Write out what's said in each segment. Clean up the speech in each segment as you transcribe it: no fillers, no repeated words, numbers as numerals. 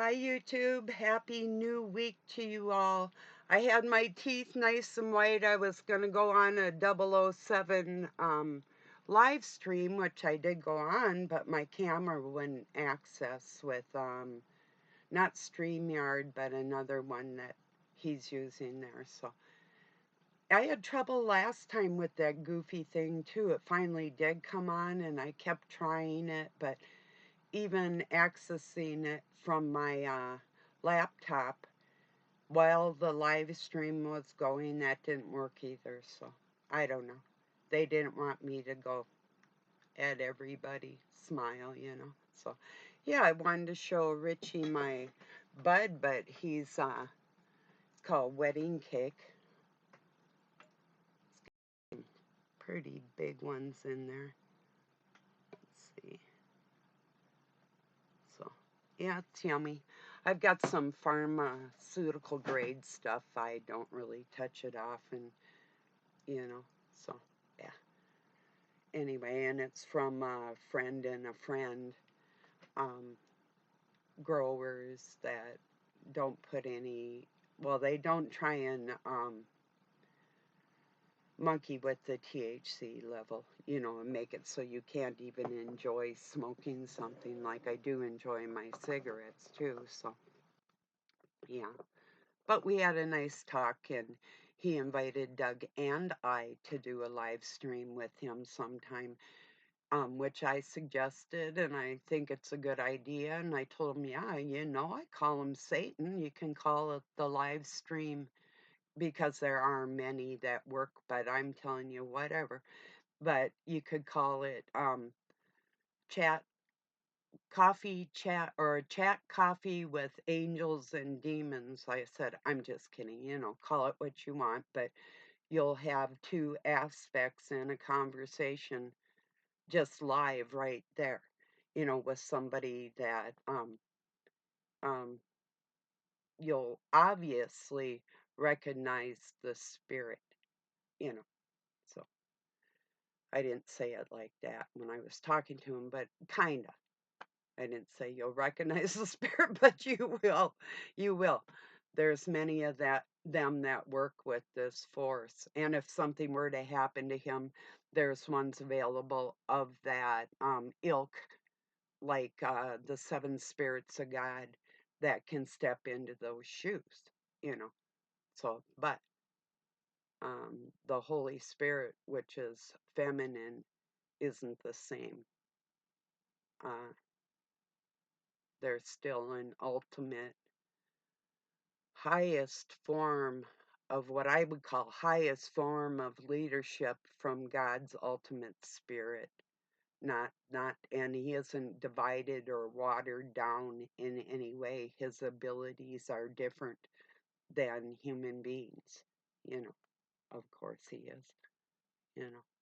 Hi YouTube, happy new week to you all. I had my teeth nice and white. I was going to go on a 007 live stream, which I did go on, but my camera wouldn't access with, not StreamYard, but another one that he's using there. So I had trouble last time with that goofy thing too. It finally did come on and I kept trying it, but even accessing it from my laptop while the live stream was going, that didn't work either. So I don't know. They didn't want me to go at everybody smile. So yeah, I wanted to show Richie my bud, but he's it's called wedding cake. It's got some pretty big ones in there. Let's see. So, yeah, it's yummy. I've got some pharmaceutical grade stuff. I don't really touch it often, so, yeah. Anyway, and it's from a friend and a friend, um, growers that don't put any, well, they don't try and monkey with the THC level, and make it so you can't even enjoy smoking something like I do enjoy my cigarettes too, so, yeah. But we had a nice talk, and he invited Doug and I to do a live stream with him sometime, which I suggested, and I think it's a good idea. And I told him, yeah, I call him Satan. You can call it the live stream because there are many that work, but I'm telling you, whatever. But you could call it chat coffee chat or chat coffee with angels and demons. I said, I'm just kidding, call it what you want, but you'll have two aspects in a conversation just live right there, with somebody that um you'll obviously recognize the spirit. So I didn't say it like that when I was talking to him, but kinda. I didn't say you'll recognize the spirit, but you will. You will. There's many of them that work with this force. And if something were to happen to him, there's ones available of that ilk, like the seven spirits of God that can step into those shoes. So, but the Holy Spirit, which is feminine, isn't the same. Uh, there's still an ultimate highest form of what I would call highest form of leadership from God's ultimate spirit. Not and he isn't divided or watered down in any way. His abilities are different than human beings. Of course he is.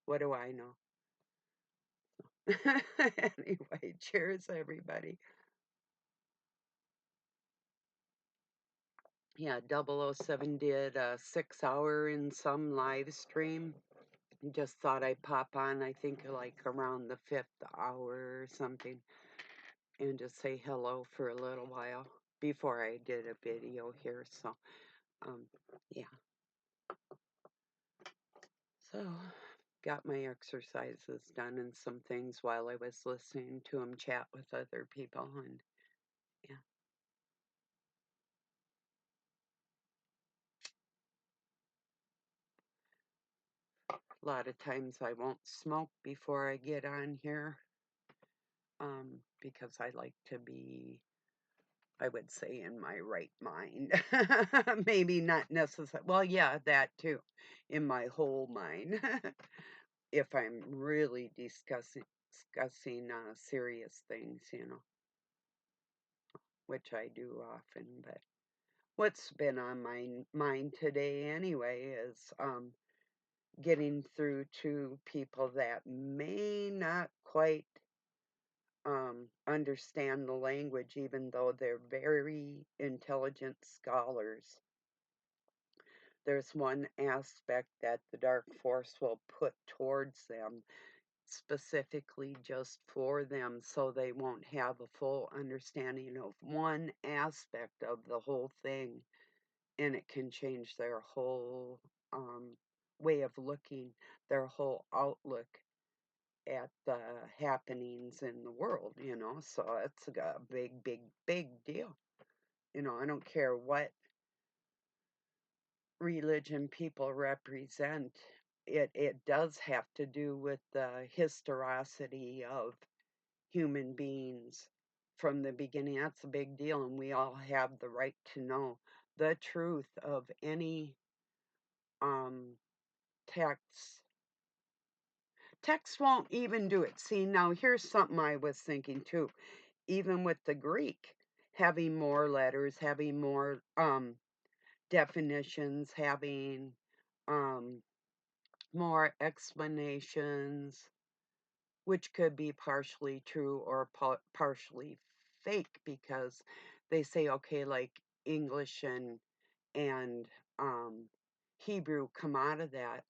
What do I know? Anyway, cheers everybody. Yeah, 007 did a 6 hour in some live stream. Just thought I'd pop on, I think like around the 5th hour or something, and just say hello for a little while before I did a video here. So, um, yeah. So, got my exercises done and some things while I was listening to him chat with other people, and yeah. A lot of times I won't smoke before I get on here, because I like to be, I would say, in my right mind. Maybe not necessarily, well, yeah, that too, in my whole mind. If I'm really discussing serious things, which I do often. But what's been on my mind today anyway is getting through to people that may not quite understand the language, even though they're very intelligent scholars. There's one aspect that the dark force will put towards them specifically just for them so they won't have a full understanding of one aspect of the whole thing, and it can change their whole way of looking, their whole outlook at the happenings in the world, So it's a big, big, big deal. I don't care what religion people represent. It does have to do with the historicity of human beings from the beginning. That's a big deal, and we all have the right to know the truth of any um, text. Text won't even do it. See, now here's something I was thinking too. Even with the Greek, having more letters, having more definitions, having um, more explanations, which could be partially true or partially fake, because they say, okay, like English and um, Hebrew come out of that.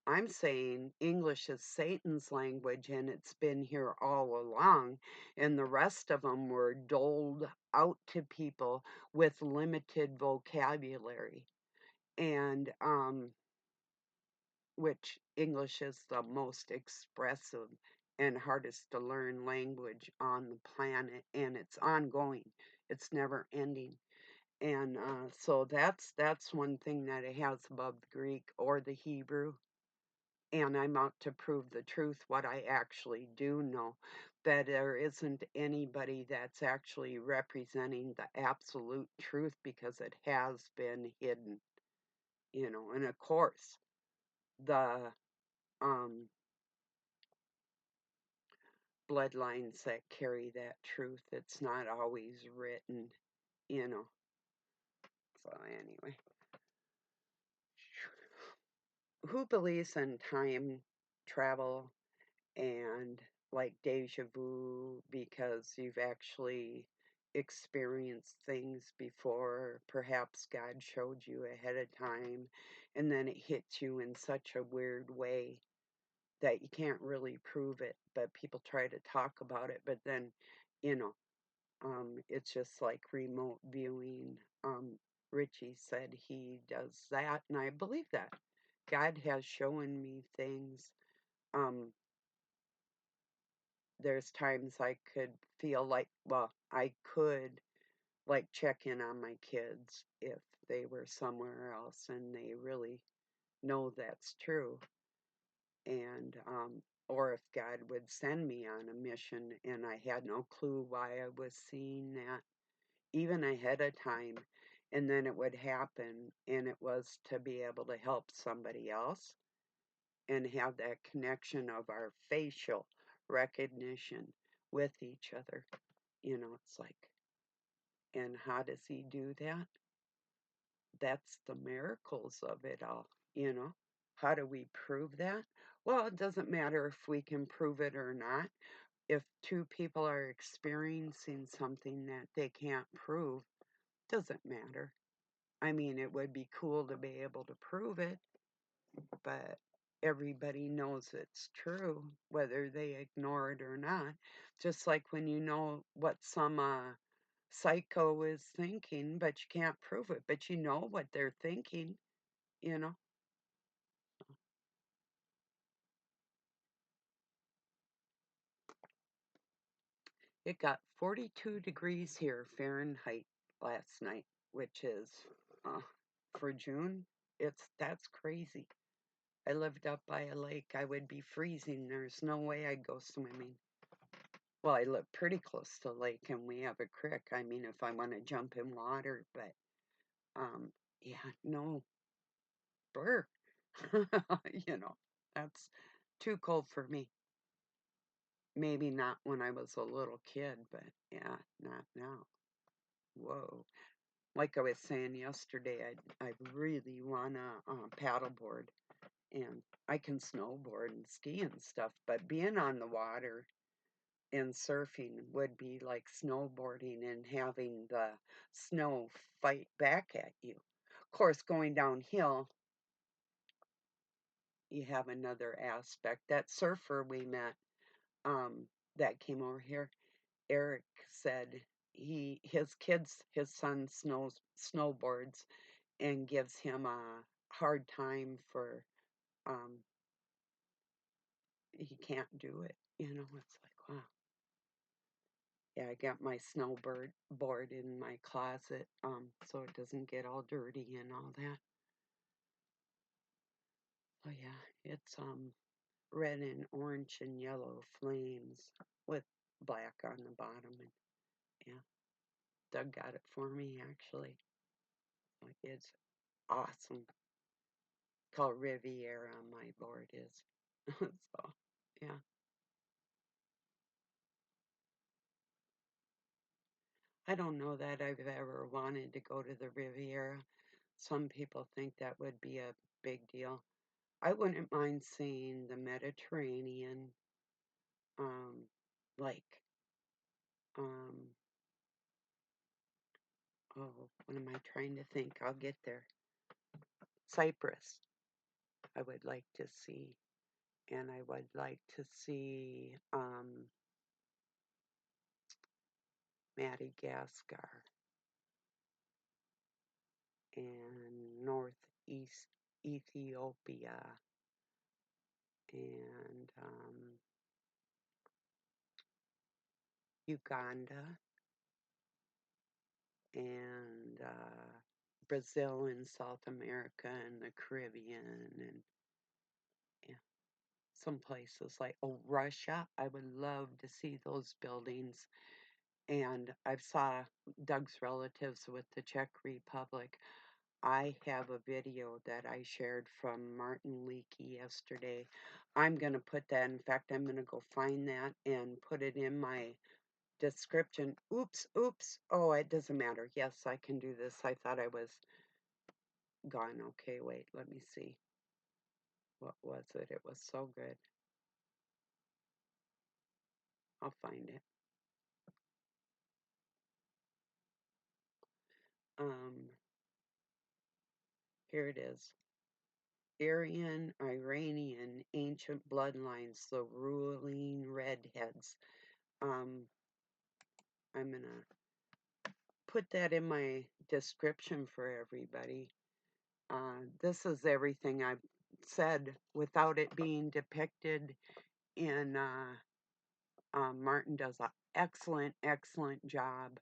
I'm saying English is Satan's language, and it's been here all along, and the rest of them were doled out to people with limited vocabulary. And which English is the most expressive and hardest to learn language on the planet, and it's ongoing. It's never ending. And so that's one thing that it has above the Greek or the Hebrew. And I'm out to prove the truth, what I actually do know, that there isn't anybody that's actually representing the absolute truth, because it has been hidden, And of course, the um, bloodlines that carry that truth, it's not always written, you know. So, anyway, who believes in time travel and like deja vu, because you've actually experienced things before? Perhaps God showed you ahead of time, and then it hits you in such a weird way that you can't really prove it, but people try to talk about it. But then, you know, it's just like remote viewing. Richie said he does that, and I believe that. God has shown me things. Um, there's times I could feel like, well, I could like check in on my kids if they were somewhere else and they really know that's true. And, or if God would send me on a mission and I had no clue why I was seeing that, even ahead of time, and then it would happen, and it was to be able to help somebody else and have that connection of our facial recognition with each other. It's like, and how does he do that? That's the miracles of it all. How do we prove that? Well, it doesn't matter if we can prove it or not. If two people are experiencing something that they can't prove, doesn't matter. I mean, it would be cool to be able to prove it, but everybody knows it's true, whether they ignore it or not. Just like when you know what some psycho is thinking, but you can't prove it, but you know what they're thinking, you know. It got 42 degrees here Fahrenheit last night, which is uh, for June. That's crazy. I lived up by a lake. I would be freezing. There's no way I'd go swimming. Well, I live pretty close to the lake and we have a creek. I mean, if I want to jump in water, but um, yeah, no, brr. you know, that's too cold for me. Maybe not when I was a little kid, but yeah, not now. Whoa. Like I was saying yesterday, I really want to paddleboard, and I can snowboard and ski and stuff, but being on the water and surfing would be like snowboarding and having the snow fight back at you. Of course, going downhill, you have another aspect. That surfer we met, um, that came over here, Eric said his son snowboards and gives him a hard time for um he can't do it. It's like, wow. Yeah, I got my snowboard board in my closet, so it doesn't get all dirty and all that. Oh yeah, it's red and orange and yellow flames with black on the bottom, and yeah, Doug got it for me actually. Like, it's awesome. Called Riviera, my board is. So yeah. I don't know that I've ever wanted to go to the Riviera. Some people think that would be a big deal. I wouldn't mind seeing the Mediterranean, um, like, um, oh, what am I trying to think? I'll get there. Cyprus, I would like to see, and I would like to see Madagascar and northeast Ethiopia and Uganda and Brazil and South America and the Caribbean and yeah, some places like Russia. I would love to see those buildings. And I've saw Doug's relatives with the Czech Republic. I have a video that I shared from Martin Liedtke yesterday. I'm going to put that, in fact, I'm going to go find that and put it in my description. Oops, oops. Oh, it doesn't matter. Yes, I can do this. I thought I was gone. Okay, wait, let me see. What was it? It was so good. I'll find it. Um, Here it is. Aryan, Iranian, ancient bloodlines, the ruling redheads. Um, I'm gonna put that in my description for everybody. This is everything I've said without it being depicted in. Martin does an excellent, excellent job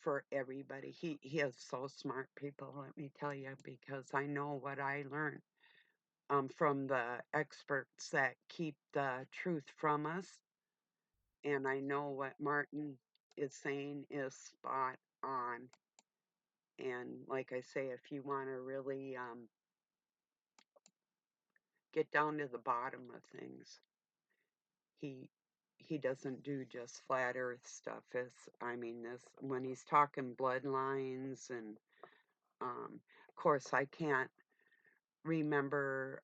for everybody. He is so smart, people. Let me tell you, because I know what I learned from the experts that keep the truth from us, and I know what Martin is saying is spot on. And like I say, if you want to really get down to the bottom of things, he he doesn't do just flat earth stuff. I mean, this when he's talking bloodlines and of course I can't remember.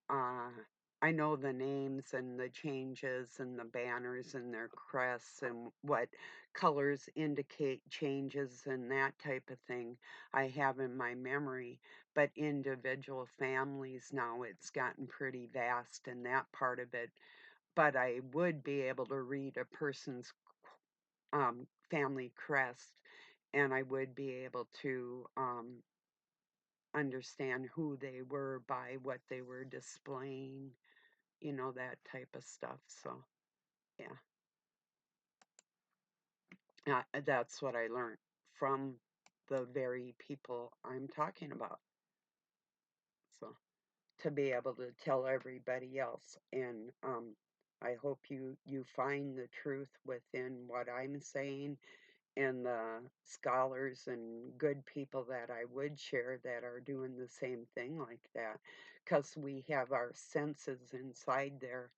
I know the names and the changes and the banners and their crests and what colors indicate changes and that type of thing I have in my memory. But individual families now, it's gotten pretty vast in that part of it. But I would be able to read a person's family crest, and I would be able to understand who they were by what they were displaying, that type of stuff. So, yeah, that's what I learned from the very people I'm talking about. So, to be able to tell everybody else, and I hope you find the truth within what I'm saying and the scholars and good people that I would share that are doing the same thing like that, because we have our senses inside there.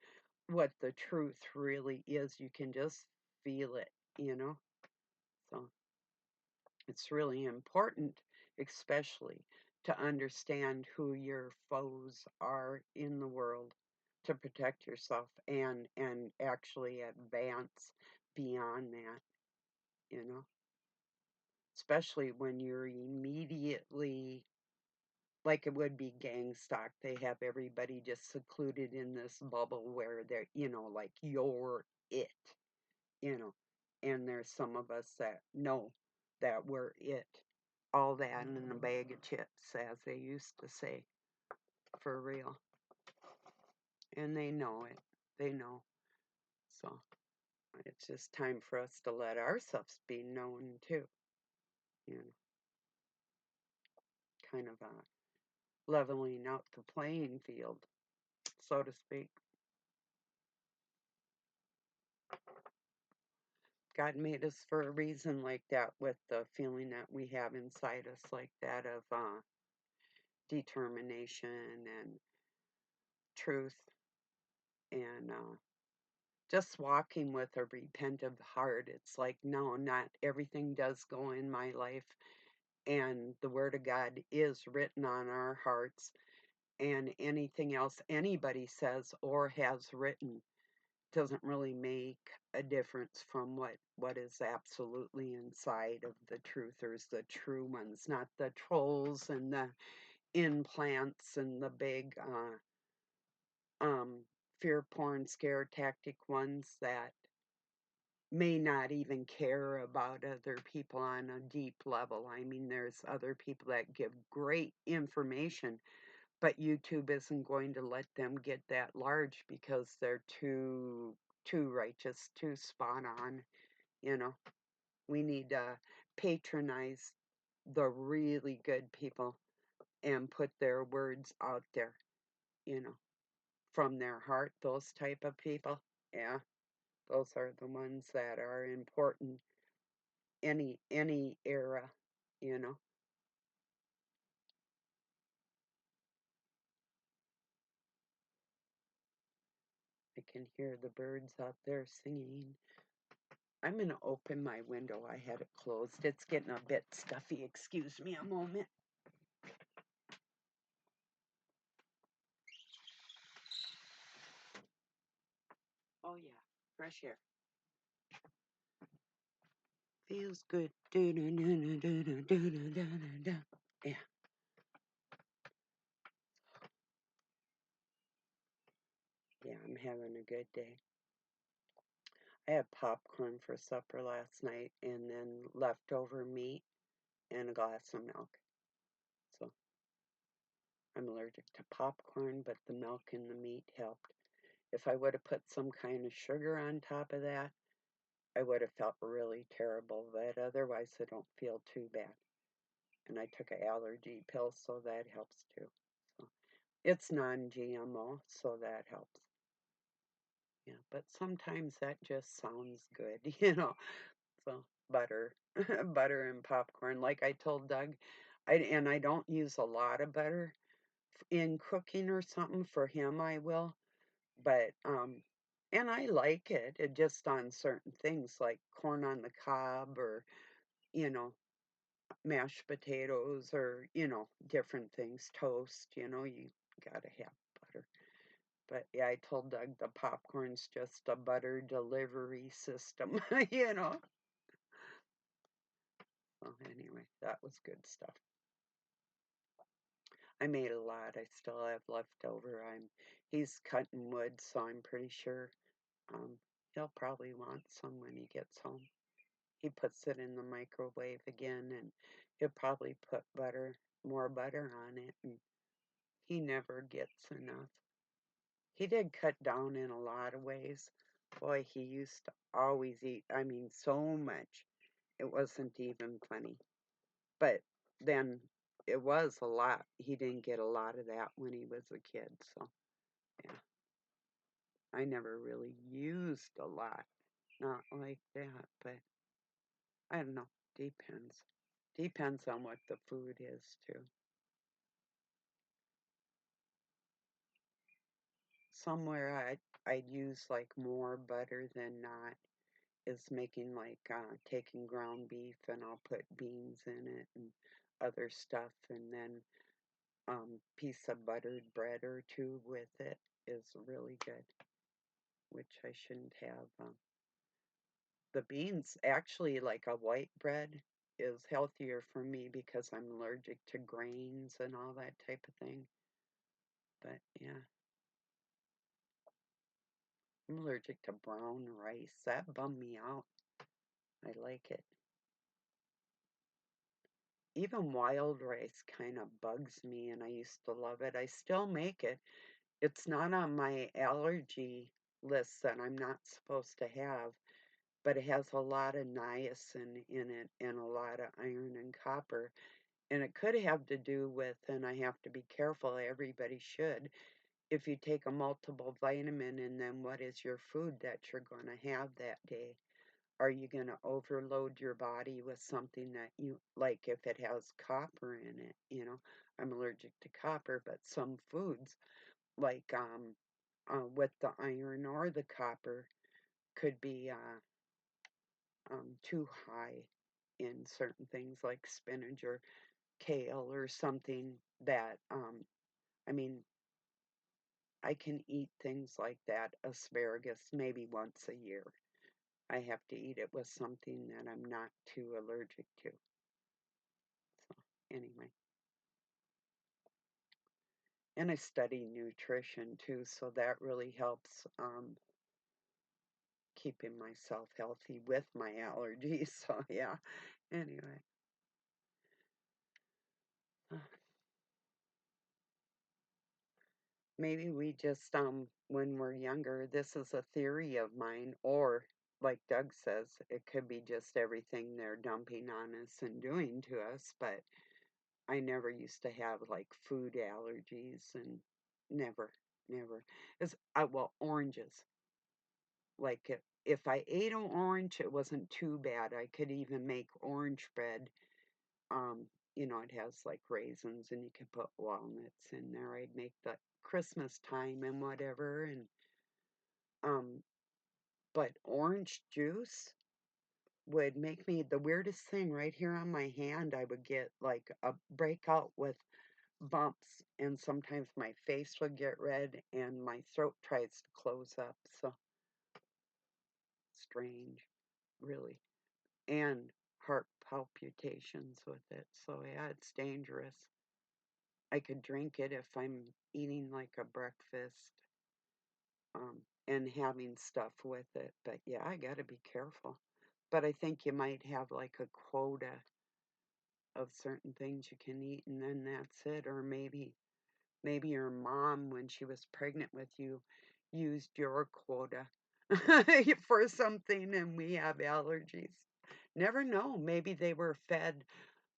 What the truth really is, you can just feel it, you know? So it's really important, especially to understand who your foes are in the world to protect yourself and actually advance beyond that, you know? Especially when you're immediately like it would be gang stock. They have everybody just secluded in this bubble where they're, like you're it, you know. And there's some of us that know that we're it. All that in a bag of chips, as they used to say, for real. And they know it. They know. So it's just time for us to let ourselves be known too. You know, kind of leveling out the playing field, so to speak. God made us for a reason like that, with the feeling that we have inside us, like that of determination and truth, and just walking with a repentant heart. It's like, no, not everything does go in my life, and the Word of God is written on our hearts, and anything else anybody says or has written doesn't really make a difference from what is absolutely inside of the truthers, the true ones, not the trolls and the implants and the big fear porn scare tactic ones that may not even care about other people on a deep level. I mean, there's other people that give great information, but YouTube isn't going to let them get that large because they're too righteous, too spot on, you know. We need to patronize the really good people and put their words out there, you know, from their heart. Those type of people, yeah, those are the ones that are important any era, you know. I can hear the birds out there singing. I'm going to open my window. I had it closed. It's getting a bit stuffy. Excuse me a moment. Oh, yeah. Fresh air. Feels good. Yeah. Yeah, I'm having a good day. I had popcorn for supper last night and then leftover meat and a glass of milk. So I'm allergic to popcorn, but the milk and the meat helped. If I would have put some kind of sugar on top of that, I would have felt really terrible, but otherwise I don't feel too bad. And I took an allergy pill, so that helps too. So it's non-GMO, so that helps. Yeah, but sometimes that just sounds good, So butter, butter and popcorn. Like I told Doug, and I don't use a lot of butter in cooking or something. For him, I will, but and I like it. It just on certain things like corn on the cob, or you know mashed potatoes, or different things, toast. You gotta have butter. But yeah, I told Doug the popcorn's just a butter delivery system. you know. Well, anyway, that was good stuff. I made a lot. I still have left over. He's cutting wood, so I'm pretty sure he'll probably want some when he gets home. He puts it in the microwave again, and he'll probably put more butter on it, and he never gets enough. He did cut down in a lot of ways. Boy, he used to always eat, I mean, so much. It wasn't even funny. But then it was a lot. He didn't get a lot of that when he was a kid, so yeah. I never really used a lot. Not like that, but I don't know. Depends. Depends on what the food is too. Somewhere I'd use like more butter than not is making like taking ground beef, and I'll put beans in it and other stuff, and then piece of buttered bread or two with it is really good, which I shouldn't have. The beans, actually, like a white bread, is healthier for me because I'm allergic to grains and all that type of thing. But yeah, I'm allergic to brown rice. That bummed me out. I like it. Even wild rice kind of bugs me, and I used to love it. I still make it. It's not on my allergy list that I'm not supposed to have, but it has a lot of niacin in it and a lot of iron and copper. And it could have to do with, and I have to be careful, everybody should, if you take a multiple vitamin and then what is your food that you're going to have that day? Are you going to overload your body with something that you like if it has copper in it? I'm allergic to copper, but some foods like with the iron or the copper could be too high in certain things like spinach or kale or something that I mean I can eat things like that, asparagus, maybe once a year. I have to eat it with something that I'm not too allergic to. So, anyway. And I study nutrition too, so that really helps keeping myself healthy with my allergies. So, yeah. Anyway. Maybe we just, when we're younger, this is a theory of mine, or like Doug says, it could be just everything they're dumping on us and doing to us, but I never used to have like food allergies and never, never. Well, oranges. Like if I ate an orange, it wasn't too bad. I could even make orange bread. Um, it has like raisins and you can put walnuts in there. I'd make the Christmas time and whatever and um but orange juice would make me the weirdest thing right here on my hand. I would get like a breakout with bumps and sometimes my face would get red and my throat tries to close up. So strange, really. And heart palpitations with it. So yeah, it's dangerous. I could drink it if I'm eating like a breakfast and having stuff with it. But yeah, I got to be careful. But I think you might have like a quota of certain things you can eat and then that's it. Or maybe your mom when she was pregnant with you used your quota for something and we have allergies. Never know. Maybe they were fed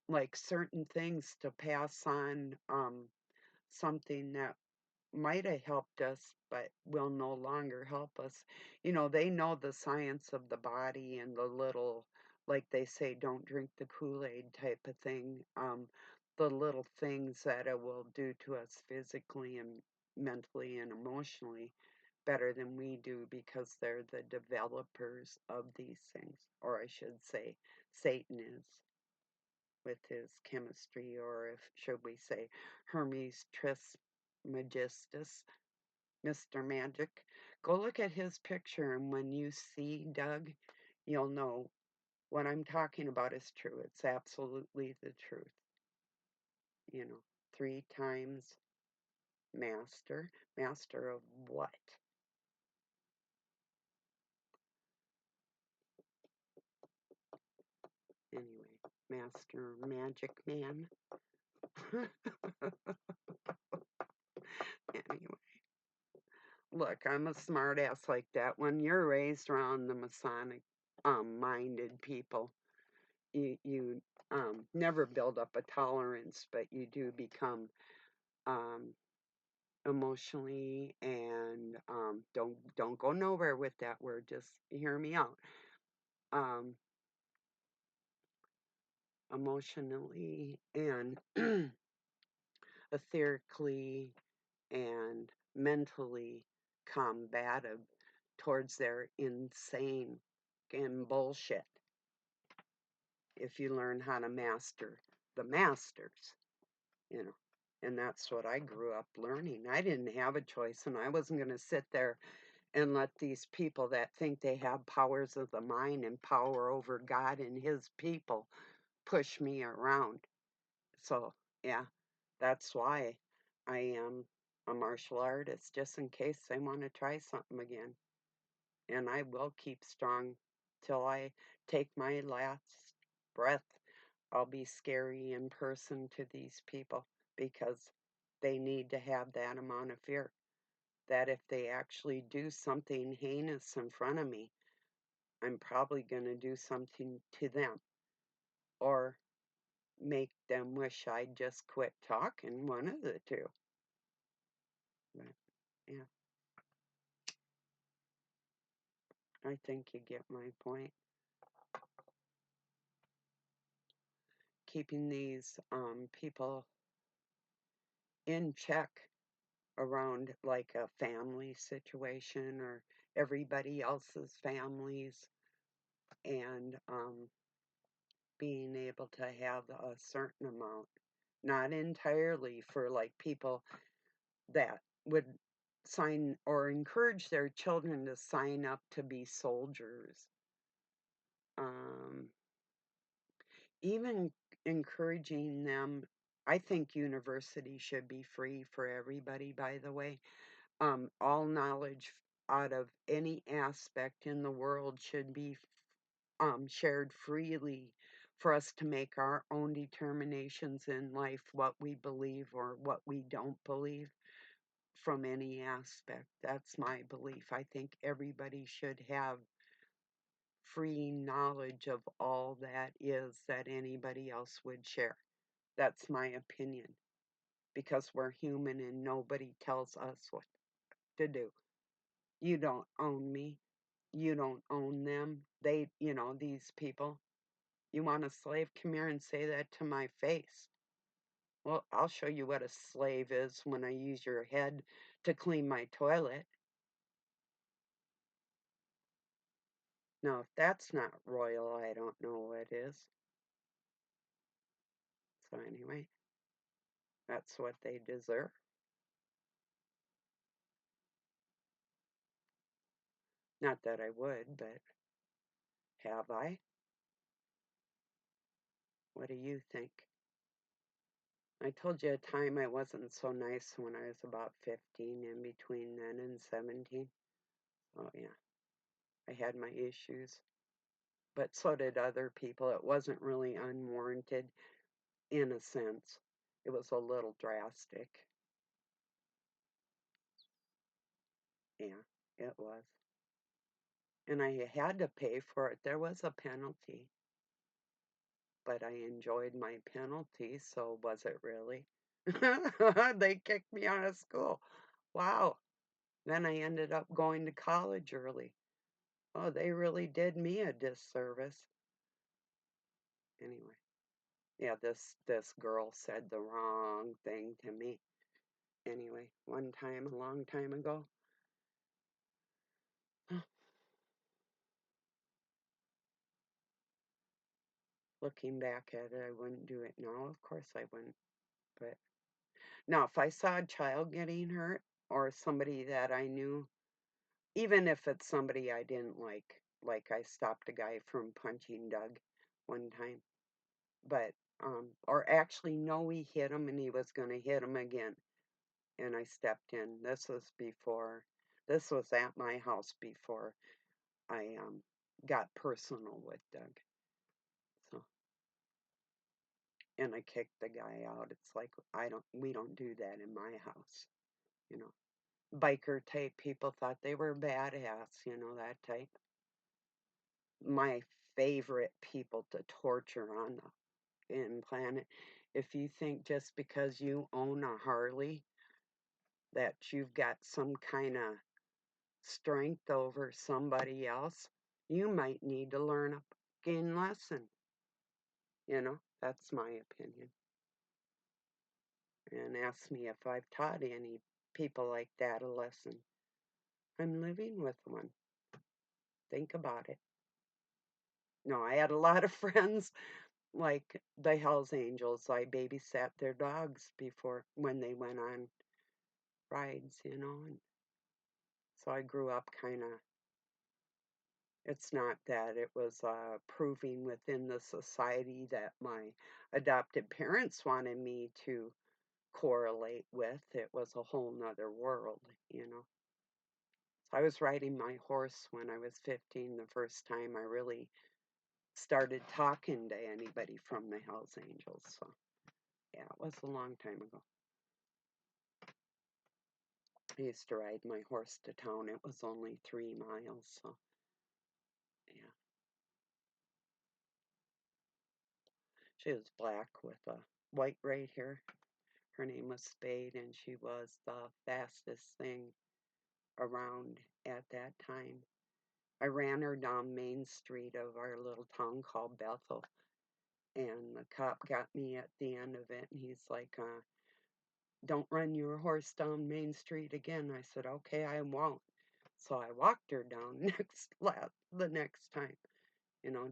like certain things to pass on something that might have helped us, but will no longer help us. They know the science of the body and the little, like they say, don't drink the Kool-Aid type of thing. The little things that it will do to us physically and mentally and emotionally better than we do because they're the developers of these things. Or I should say, Satan is with his chemistry, or if should we say Hermes Trismegistus, Mr. Magic. Go look at his picture, and when you see Doug, you'll know what I'm talking about is true. It's absolutely the truth. 3 times master. Master of what? Anyway, master magic man. Anyway, look, I'm a smart ass like that. When you're raised around the Masonic minded people, you never build up a tolerance, but you do become um, emotionally and don't go nowhere with that word. Just hear me out. Um, Emotionally and etherically and mentally combative towards their insane and bullshit if you learn how to master the masters, you know. And that's what I grew up learning. I didn't have a choice, and I wasn't going to sit there and let these people that think they have powers of the mind and power over God and his people push me around. So, yeah, that's why I am a martial artist, just in case they want to try something again. And I will keep strong till I take my last breath. I'll be scary in person to these people because they need to have that amount of fear that if they actually do something heinous in front of me, I'm probably going to do something to them or make them wish I'd just quit talking, one of the two. But yeah, I think you get my point. Keeping these people in check around like a family situation or everybody else's families, and being able to have a certain amount, not entirely for like people that would sign or encourage their children to sign up to be soldiers. Um, Even encouraging them. I think university should be free for everybody, by the way. All knowledge out of any aspect in the world should be shared freely for us to make our own determinations in life, what we believe or what we don't believe from any aspect. That's my belief. I think everybody should have free knowledge of all that is that anybody else would share. That's my opinion because we're human and nobody tells us what to do. You don't own me. You don't own them. These people. You want a slave? Come here and say that to my face. Well, I'll show you what a slave is when I use your head to clean my toilet. Now, if that's not royal, I don't know what is. So, anyway, that's what they deserve. Not that I would, but have I? What do you think? I told you a time I wasn't so nice when I was about 15, in between then and 17. Oh, yeah, I had my issues. But so did other people. It wasn't really unwarranted in a sense. It was a little drastic. Yeah, it was. And I had to pay for it. There was a penalty, but I enjoyed my penalty, so was it really? They kicked me out of school. Wow. Then I ended up going to college early. Oh, they really did me a disservice. Anyway, yeah, this girl said the wrong thing to me. Anyway, one time a long time ago, looking back at it, I wouldn't do it now. Of course I wouldn't. But now, if I saw a child getting hurt or somebody that I knew, even if it's somebody I didn't like I stopped a guy from punching Doug one time, but or actually no, we hit him and he was going to hit him again, and I stepped in. This was at my house before I got personal with Doug. So, and I kicked the guy out. It's like we don't do that in my house, you know. Biker type people thought they were badass, that type. My favorite people to torture on the planet. If you think just because you own a Harley that you've got some kind of strength over somebody else, you might need to learn a fucking lesson. That's my opinion. And ask me if I've taught any people like that a lesson. I'm living with one. Think about it. No, I had a lot of friends like the Hells Angels. I babysat their dogs before when they went on rides, and so I grew up kind of It's not that it was proving within the society that my adopted parents wanted me to correlate with. It was a whole nother world, you know. So I was riding my horse when I was 15, the first time I really started talking to anybody from the Hells Angels. So yeah, it was a long time ago. I used to ride my horse to town. It was only 3 miles, so yeah. She was black with a white right here. Her name was Spade, and she was the fastest thing around at that time. I ran her down Main Street of our little town called Bethel, and the cop got me at the end of it, and he's like, don't run your horse down Main Street again. I said, okay, I won't. So I walked her down the next time,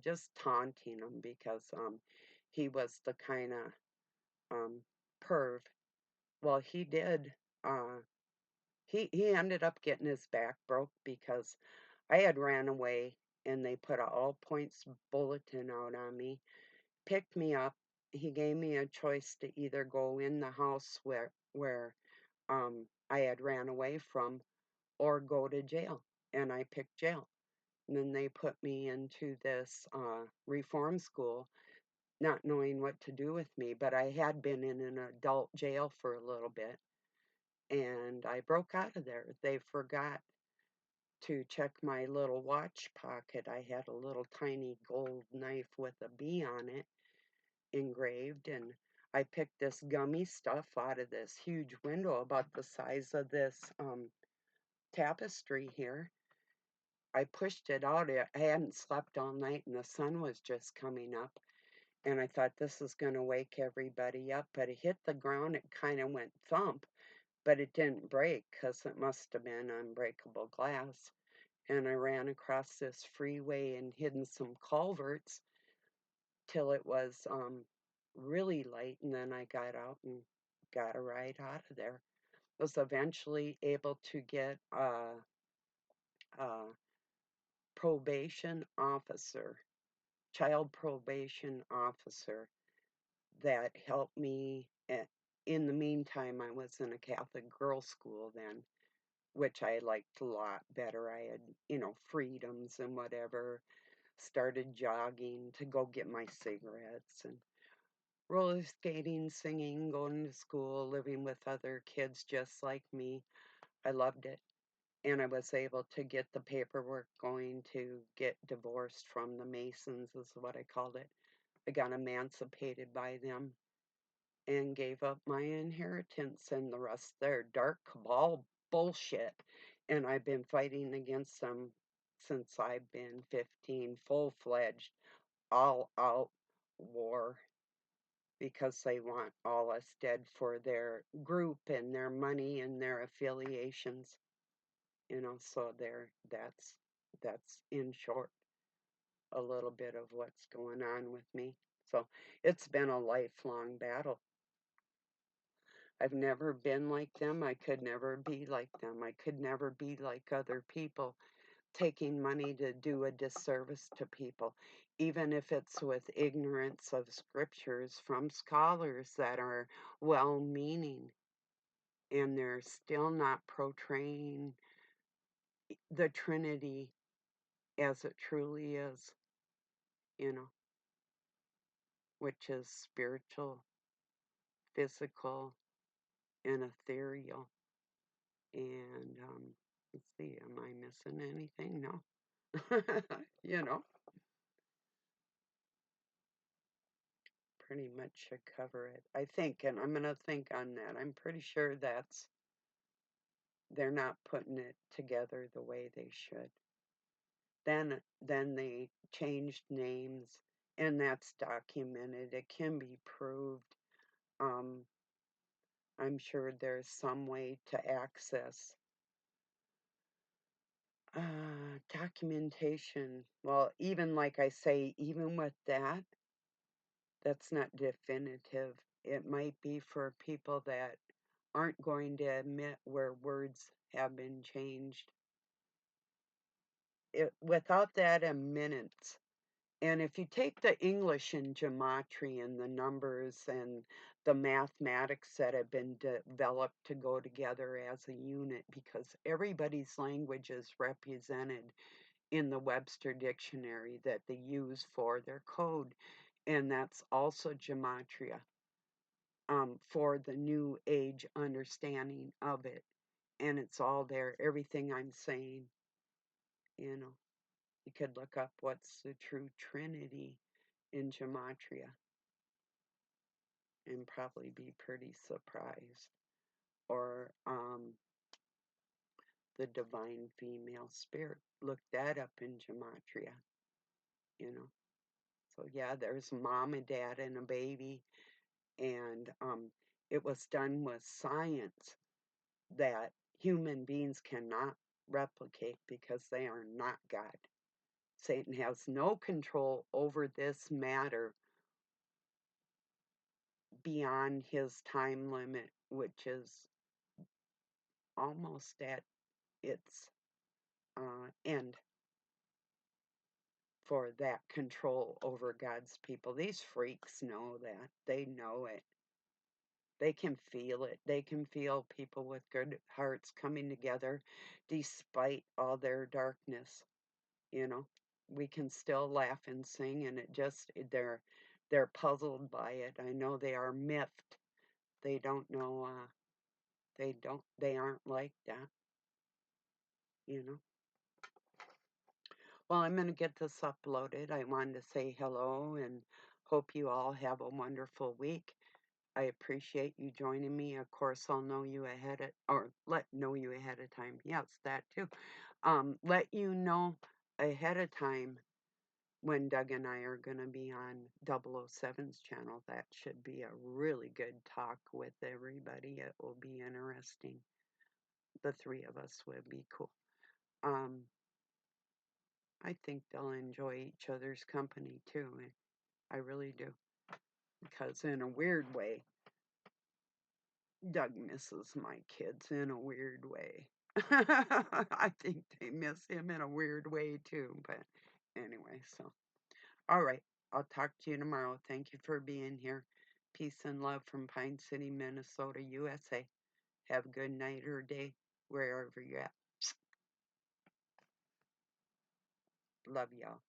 just taunting him because he was the kind of perv. Well, he did. Uh, he ended up getting his back broke because I had ran away and they put a all points bulletin out on me, picked me up. He gave me a choice to either go in the house where I had ran away from or go to jail. And I picked jail. And then they put me into this reform school, not knowing what to do with me. But I had been in an adult jail for a little bit, and I broke out of there. They forgot to check my little watch pocket. I had a little tiny gold knife with a B on it engraved, and I picked this gummy stuff out of this huge window about the size of this tapestry here. I pushed it out. I hadn't slept all night, and the sun was just coming up. And I thought this is going to wake everybody up. But it hit the ground. It kind of went thump, but it didn't break because it must have been unbreakable glass. And I ran across this freeway and hid in some culverts till it was really light. And then I got out and got a ride out of there. Was eventually able to get a probation officer, child probation officer, that helped me. In the meantime, I was in a Catholic girls' school then, which I liked a lot better. I had, freedoms and whatever. Started jogging to go get my cigarettes and roller skating, singing, going to school, living with other kids just like me. I loved it. And I was able to get the paperwork going to get divorced from the Masons, is what I called it. I got emancipated by them and gave up my inheritance and the rest their dark cabal bullshit. And I've been fighting against them since I've been 15, full-fledged, all-out war, because they want all us dead for their group and their money and their affiliations. So that's in short a little bit of what's going on with me. So it's been a lifelong battle. I've never been like them. I could never be like them. I could never be like other people, taking money to do a disservice to people, even if it's with ignorance of scriptures from scholars that are well meaning, and they're still not portraying the Trinity as it truly is, you know, which is spiritual, physical, and ethereal. And let's see, am I missing anything? No. you know, pretty much should cover it, I think, and I'm going to think on that. I'm pretty sure they're not putting it together the way they should. Then they changed names, and that's documented. It can be proved. Um, I'm sure there's some way to access documentation. Well, even like I say, even with that, that's not definitive. It might be for people that aren't going to admit where words have been changed. without that imminence. And if you take the English and gematria and the numbers and the mathematics that have been developed to go together as a unit, because everybody's language is represented in the Webster Dictionary that they use for their code, and that's also gematria, for the new age understanding of it. And it's all there, everything I'm saying, you know. You could look up what's the true trinity in gematria and probably be pretty surprised. Or the divine female spirit. Look that up in gematria, you know. So yeah, there's mom and dad and a baby, and it was done with science that human beings cannot replicate because they are not God. Satan has no control over this matter beyond his time limit, which is almost at its end for that control over God's people. These freaks know that. They know it. They can feel it. They can feel people with good hearts coming together despite all their darkness, you know. We can still laugh and sing, and it just they're puzzled by it. I know they are miffed. They don't know they aren't like that, you know. Well, I'm going to get this uploaded. I wanted to say hello and hope you all have a wonderful week. I appreciate you joining me. Of course, I'll know you ahead of, or know you ahead of time. Yes, that too. Let you know ahead of time when Doug and I are going to be on 007's channel. That should be a really good talk with everybody. It will be interesting. The three of us would be cool. I think they'll enjoy each other's company too. I really do. Because in a weird way, Doug misses my kids in a weird way. I think they miss him in a weird way too. But anyway, so. All right. I'll talk to you tomorrow. Thank you for being here. Peace and love from Pine City, Minnesota, USA. Have a good night or day wherever you're at. Love y'all.